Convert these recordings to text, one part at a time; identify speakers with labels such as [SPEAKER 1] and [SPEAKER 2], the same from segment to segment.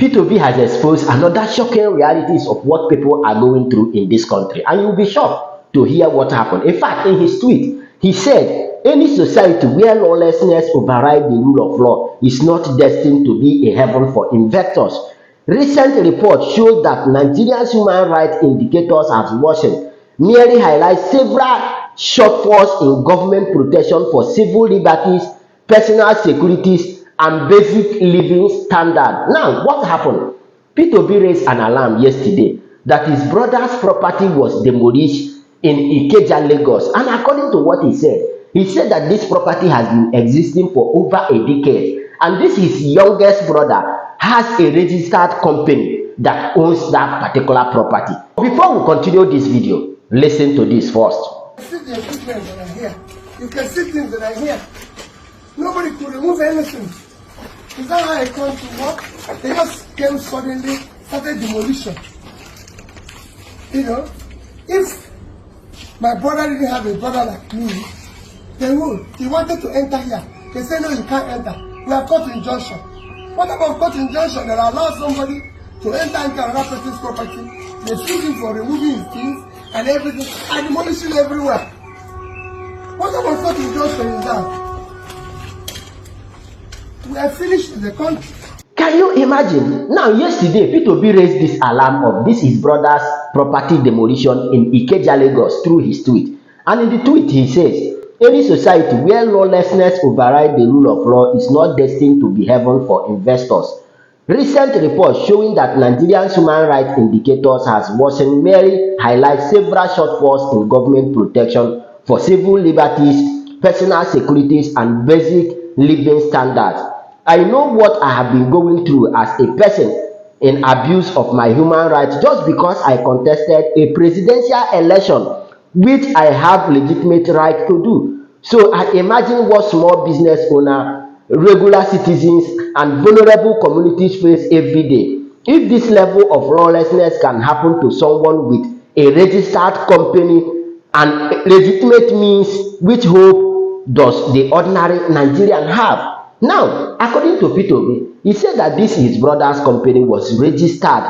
[SPEAKER 1] P2B has exposed another shocking realities of what people are going through in this country, and you'll be shocked to hear what happened. In fact, in his tweet, he said, any society where lawlessness overrides the rule of law is not destined to be a heaven for investors. Recent reports show that Nigeria's human rights indicators have worsened, merely highlights several shortfalls in government protection for civil liberties, personal securities, and basic living standard. Now, what happened? P2B raised an alarm yesterday that his brother's property was demolished in Ikeja, Lagos. And according to what he said that this property has been existing for over a decade. And this his youngest brother has a registered company that owns that particular property. Before we continue this video, listen to this first.
[SPEAKER 2] See the equipment that are here. You can see things that are here. Nobody could remove anything. Is that how I come to work? They just came suddenly, started demolition. You know, if my brother didn't have a brother like me, they would. He wanted to enter here. They said, no, you can't enter. We are caught injunction. What about court injunction that allows somebody to enter into another person's property? They sue him for removing his things and everything, and demolishing everywhere. What about court injunction is that? We are finished with the country.
[SPEAKER 1] Can you imagine? Now, yesterday, P2B raised this alarm of this his brother's property demolition in Ikeja, Lagos through his tweet. And in the tweet, he says, any society where lawlessness overrides the rule of law is not destined to be heaven for investors. Recent reports showing that Nigeria's human rights indicators has worsened merely highlight several shortfalls in government protection for civil liberties, personal securities, and basic living standards. I know what I have been going through as a person in abuse of my human rights just because I contested a presidential election, which I have legitimate right to do. So I imagine what small business owners, regular citizens, and vulnerable communities face every day. If this level of lawlessness can happen to someone with a registered company and legitimate means, which hope does the ordinary Nigerian have? Now, according to P2B, he said that this his brother's company was registered,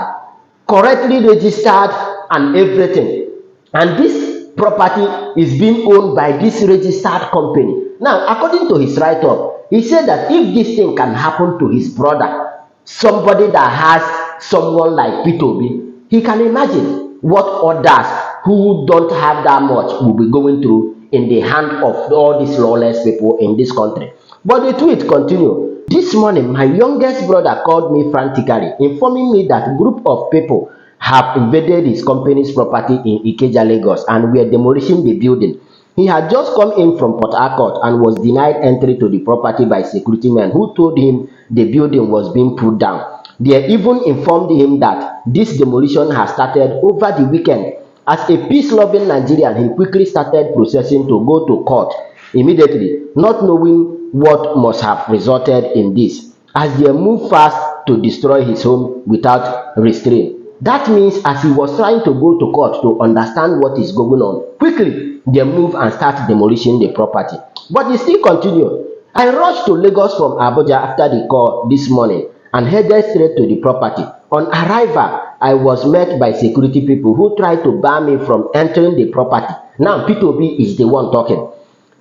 [SPEAKER 1] correctly registered and everything. And this property is being owned by this registered company. Now, according to his write-up, he said that if this thing can happen to his brother, somebody that has someone like P2B, he can imagine what others who don't have that much will be going through in the hand of all these lawless people in this country. But the tweet continued. This morning, my youngest brother called me frantically, informing me that a group of people have invaded his company's property in Ikeja, Lagos, and were demolishing the building. He had just come in from Port Harcourt and was denied entry to the property by security men who told him the building was being put down. They even informed him that this demolition has started over the weekend. As a peace-loving Nigerian, he quickly started processing to go to court immediately, not knowing what must have resulted in this, as they moved fast to destroy his home without restraint. That means as he was trying to go to court to understand what is going on, quickly they move and start demolishing the property. But he still continued. I rushed to Lagos from Abuja after the call this morning and headed straight to the property. On arrival, I was met by security people who tried to bar me from entering the property. Now P2B is the one talking.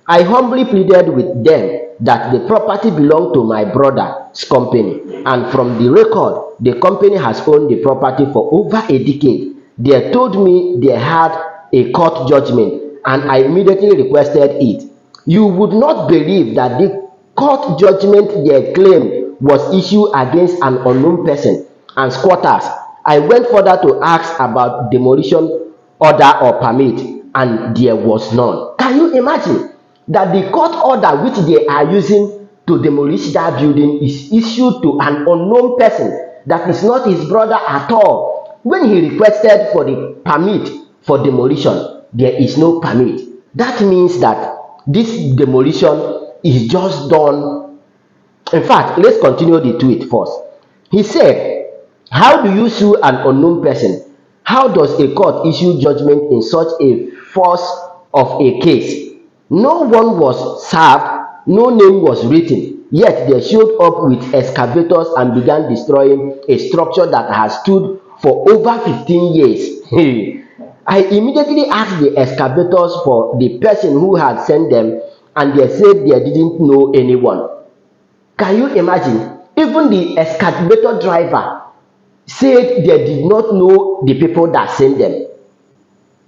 [SPEAKER 1] I humbly pleaded with them that the property belonged to my brother's company, and from the record, the company has owned the property for over a decade. They told me they had a court judgment, and I immediately requested it. You would not believe that the court judgment they claimed was issued against an unknown person and squatters. I went further to ask about demolition order or permit, and there was none. Can you imagine that the court order which they are using to demolish that building is issued to an unknown person that is not his brother at all? When he requested for the permit for demolition, there is no permit. That means that this demolition is just done. In fact, let's continue the tweet first. He said, how do you sue an unknown person? How does a court issue judgment in such a force of a case? No one was served, no name was written. Yet they showed up with excavators and began destroying a structure that has stood for over 15 years. I immediately asked the excavators for the person who had sent them, and they said they didn't know anyone. Can you imagine? Even the excavator driver said they did not know the people that sent them.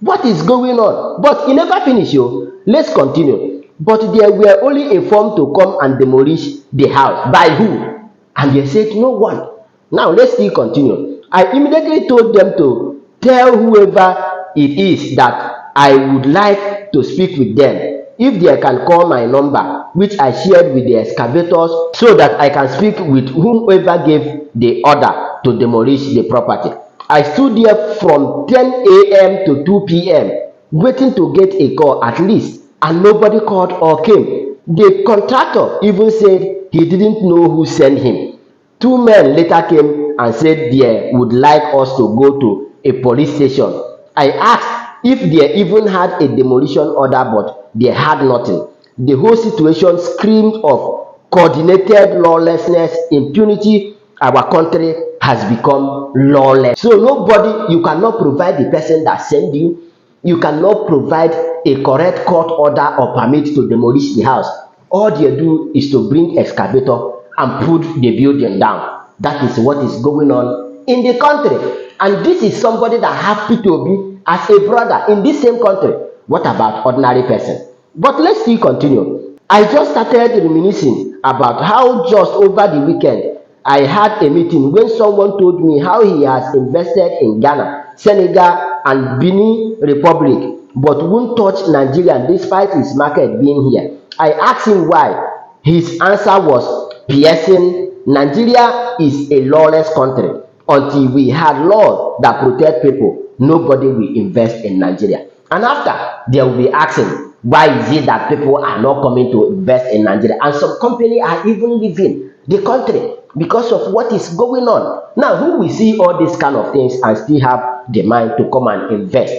[SPEAKER 1] What is going on? But e never finish o. Let's continue. But they were only informed to come and demolish the house. By who? And they said no one. Now let's still continue. I immediately told them to tell whoever it is that I would like to speak with them. If they can call my number, which I shared with the excavators, so that I can speak with whoever gave the order to demolish the property. I stood there from 10 a.m. to 2 p.m. waiting to get a call at least, and nobody called or came. The contractor even said he didn't know who sent him. 2 men later came and said they would like us to go to a police station. I asked if they even had a demolition order, but they had nothing. The whole situation screamed of coordinated lawlessness, impunity. Our country has become lawless. So nobody, you cannot provide the person that sent you. You cannot provide a correct court order or permit to demolish the house. All they do is to bring excavator and put the building down. That is what is going on in the country. And this is somebody that have P2B as a brother in this same country. What about ordinary person? But let's still continue. I just started reminiscing about how just over the weekend I had a meeting when someone told me how he has invested in Ghana, Senegal, and Benin Republic, but won't touch Nigeria despite his market being here. I asked him why. His answer was piercing. Nigeria is a lawless country. Until we had laws that protect people, nobody will invest in Nigeria. And after, they will be asking, why is it that people are not coming to invest in Nigeria? And some companies are even leaving the country because of what is going on. Now, who will see all these kind of things and still have the mind to come and invest?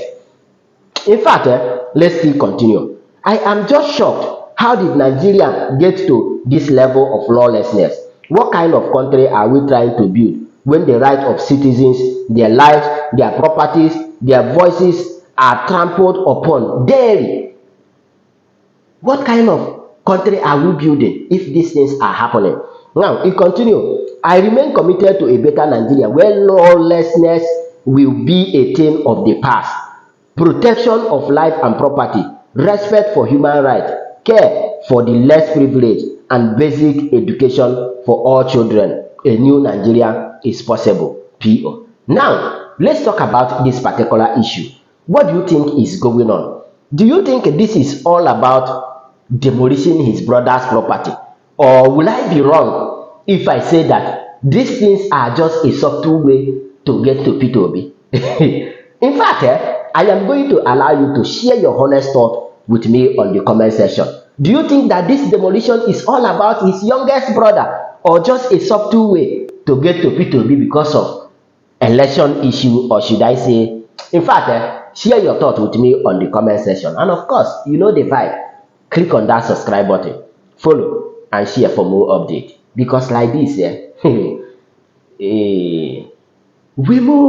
[SPEAKER 1] In fact, let's still continue. I am just shocked. How did Nigeria get to this level of lawlessness? What kind of country are we trying to build when the rights of citizens, their lives, their properties, their voices are trampled upon daily? What kind of country are we building if these things are happening? Now, it continues. I remain committed to a better Nigeria where lawlessness will be a thing of the past. Protection of life and property, respect for human rights, care for the less privileged, and basic education for all children. A new Nigeria is possible. P.O. Now, let's talk about this particular issue. What do you think is going on? Do you think this is all about demolishing his brother's property? Or will I be wrong if I say that these things are just a subtle way to get to P2B? In fact, I am going to allow you to share your honest thought with me on the comment section. Do you think that this demolition is all about his youngest brother, or just a subtle way to get to P2B because of election issue, or should I say, in fact, share your thought with me on the comment section. And of course, you know the vibe. Click on that subscribe button, follow, and share for more updates. Because like this, we move.